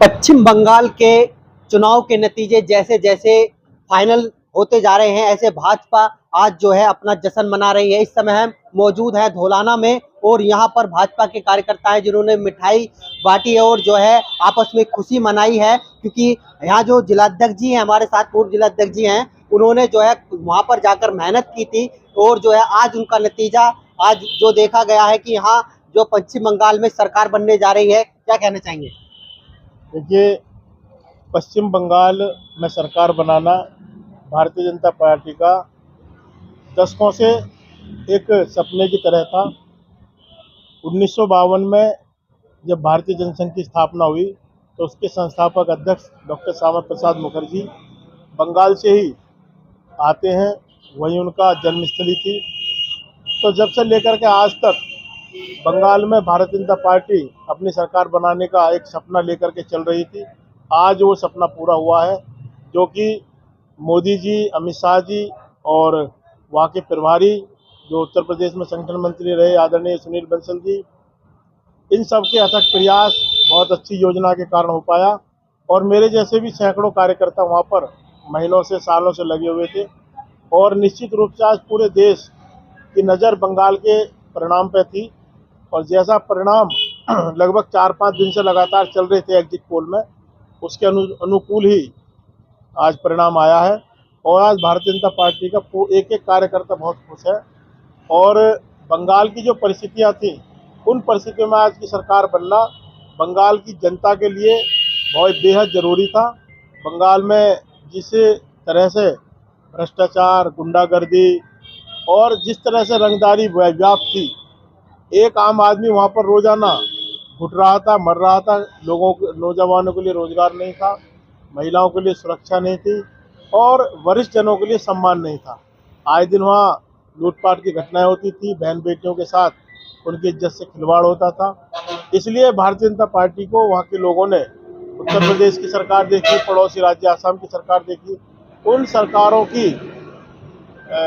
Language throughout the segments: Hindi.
पश्चिम बंगाल के चुनाव के नतीजे जैसे जैसे फाइनल होते जा रहे हैं, ऐसे भाजपा आज जो है अपना जश्न मना रही है। इस समय हम मौजूद हैं धौलाना में और यहाँ पर भाजपा के कार्यकर्ता हैं जिन्होंने मिठाई बांटी है और जो है आपस में खुशी मनाई है, क्योंकि यहाँ जो जिलाध्यक्ष जी हैं, हमारे साथ पूर्व जिलाध्यक्ष जी हैं, उन्होंने जो है वहाँ पर जाकर मेहनत की थी और जो है आज उनका नतीजा आज जो देखा गया है कि यहाँ जो पश्चिम बंगाल में सरकार बनने जा रही है। क्या कहना चाहेंगे? देखिए, पश्चिम बंगाल में सरकार बनाना भारतीय जनता पार्टी का दशकों से एक सपने की तरह था। 1952 में जब भारतीय जनसंघ की स्थापना हुई तो उसके संस्थापक अध्यक्ष डॉक्टर श्यामा प्रसाद मुखर्जी बंगाल से ही आते हैं, वहीं उनका जन्मस्थली थी। तो जब से लेकर के आज तक बंगाल में भारतीय जनता पार्टी अपनी सरकार बनाने का एक सपना लेकर के चल रही थी। आज वो सपना पूरा हुआ है, जो कि मोदी जी, अमित शाह जी और वहाँ के प्रभारी जो उत्तर प्रदेश में संगठन मंत्री रहे आदरणीय सुनील बंसल जी, इन सब के अथक प्रयास, बहुत अच्छी योजना के कारण हो पाया। और मेरे जैसे भी सैकड़ों कार्यकर्ता वहाँ पर महीनों से, सालों से लगे हुए थे। और निश्चित रूप से आज पूरे देश की नज़र बंगाल के परिणाम पे थी। और जैसा परिणाम लगभग 4-5 दिन से लगातार चल रहे थे एग्जिट पोल में, उसके अनुकूल ही आज परिणाम आया है। और आज भारतीय जनता पार्टी का एक एक कार्यकर्ता बहुत खुश है। और बंगाल की जो परिस्थितियां थी, उन परिस्थितियों में आज की सरकार बनना बंगाल की जनता के लिए बहुत बेहद ज़रूरी था। बंगाल में जिस तरह से भ्रष्टाचार, गुंडागर्दी और जिस तरह से रंगदारी व्याप्त थी, एक आम आदमी वहाँ पर रोजाना घुट रहा था, मर रहा था। लोगों को, नौजवानों के लिए रोजगार नहीं था, महिलाओं के लिए सुरक्षा नहीं थी और वरिष्ठ जनों के लिए सम्मान नहीं था। आए दिन वहाँ लूटपाट की घटनाएं होती थी, बहन बेटियों के साथ उनकी इज्जत से खिलवाड़ होता था। इसलिए भारतीय जनता पार्टी को वहाँ के लोगों ने उत्तर प्रदेश की सरकार देखी, पड़ोसी राज्य आसाम की सरकार देखी, उन सरकारों की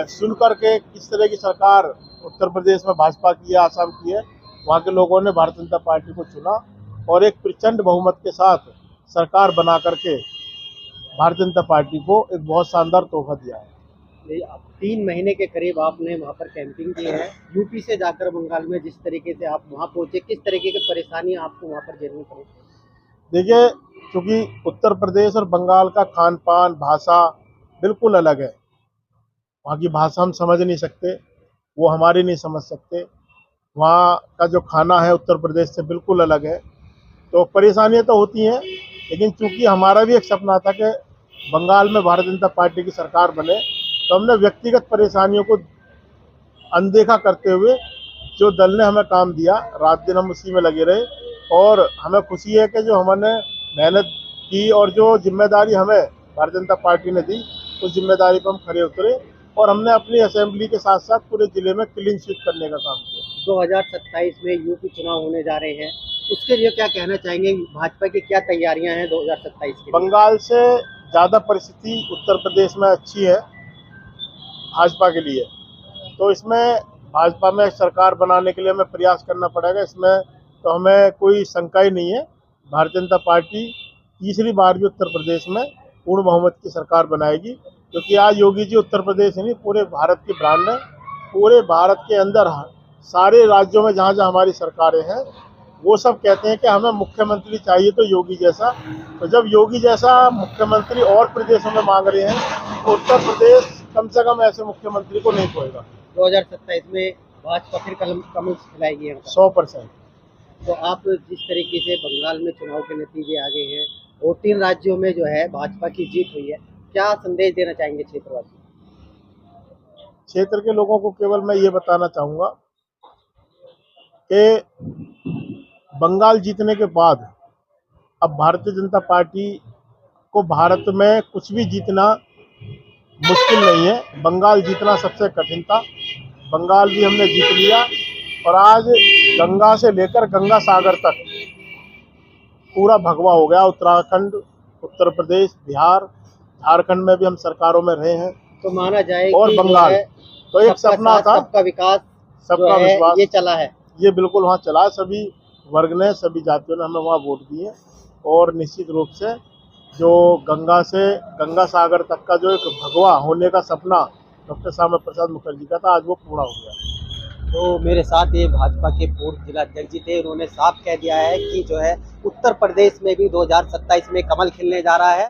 सुन करके किस तरह की सरकार उत्तर प्रदेश में भाजपा की है, आसाम की है, वहाँ के लोगों ने भारतीय जनता पार्टी को चुना और एक प्रचंड बहुमत के साथ सरकार बना करके भारतीय जनता पार्टी को एक बहुत शानदार तोहफा दिया है। 3 महीने के करीब आपने वहाँ पर कैंपिंग की है। यूपी से जाकर बंगाल में जिस तरीके से आप वहाँ पहुँचे, किस तरीके की परेशानी आपको वहाँ पर झेलनी पड़ी? देखिए, क्योंकि उत्तर प्रदेश और बंगाल का खान पान, भाषा बिल्कुल अलग है। वहाँ की भाषा हम समझ नहीं सकते, वो हमारी नहीं समझ सकते। वहाँ का जो खाना है उत्तर प्रदेश से बिल्कुल अलग है। तो परेशानियाँ तो होती हैं, लेकिन चूंकि हमारा भी एक सपना था कि बंगाल में भारतीय जनता पार्टी की सरकार बने, तो हमने व्यक्तिगत परेशानियों को अनदेखा करते हुए जो दल ने हमें काम दिया, रात दिन हम उसी में लगे रहे। और हमें खुशी है कि जो हमने मेहनत की और जो जिम्मेदारी हमें भारतीय जनता पार्टी ने दी, उस जिम्मेदारी पर हम खरे उतरे और हमने अपनी असेंबली के साथ साथ पूरे जिले में क्लीन स्वीप करने का काम किया। 2027 में यूपी चुनाव होने जा रहे हैं, उसके लिए क्या कहना चाहेंगे? भाजपा की क्या तैयारियां हैं 2027 के लिए? बंगाल से ज़्यादा परिस्थिति उत्तर प्रदेश में अच्छी है भाजपा के लिए। तो इसमें भाजपा में सरकार बनाने के लिए हमें प्रयास करना पड़ेगा। इसमें तो हमें कोई शंका ही नहीं है। भारतीय जनता पार्टी तीसरी बार भी उत्तर प्रदेश में पूर्ण बहुमत की सरकार बनाएगी, क्योंकि आज योगी जी उत्तर प्रदेश ही नहीं, पूरे भारत की ब्रांड है। पूरे भारत के अंदर सारे राज्यों में जहाँ जहाँ हमारी सरकारें हैं, वो सब कहते हैं कि हमें मुख्यमंत्री चाहिए तो योगी जैसा। तो जब योगी जैसा मुख्यमंत्री और प्रदेशों में मांग रहे हैं, तो उत्तर प्रदेश कम से कम ऐसे मुख्यमंत्री को नहीं खोएगा। 2027 में भाजपा फिर कमल खिलाएगी 100%। तो आप जिस तरीके से बंगाल में चुनाव के नतीजे आ गए हैं और 3 राज्यों में जो है भाजपा की जीत हुई है, क्या संदेश देना चाहेंगे क्षेत्रवासी? क्षेत्र के लोगों को केवल मैं ये बताना चाहूँगा कि बंगाल जीतने के बाद अब भारतीय जनता पार्टी को भारत में कुछ भी जीतना मुश्किल नहीं है। बंगाल जीतना सबसे कठिन था, बंगाल भी हमने जीत लिया। और आज गंगा से लेकर गंगा सागर तक पूरा भगवा हो गया। उत्तराखंड, उत्तर प्रदेश, बिहार, झारखंड में भी हम सरकारों में रहे हैं। तो माना जाए और कि बंगाल तो एक सपना था, सबका विकास, सबका विश्वास, ये चला है। ये बिल्कुल वहाँ चला। सभी वर्ग ने, सभी जातियों ने हमें वहाँ वोट दिए और निश्चित रूप से जो गंगा से गंगा सागर तक का जो एक भगवा होने का सपना डॉक्टर श्यामा प्रसाद मुखर्जी का था, आज वो पूरा हो गया। तो मेरे साथ ये भाजपा के पूर्व जिला अध्यक्ष जी थे, उन्होंने साफ कह दिया है कि जो है उत्तर प्रदेश में भी 2027 में कमल खिलने जा रहा है।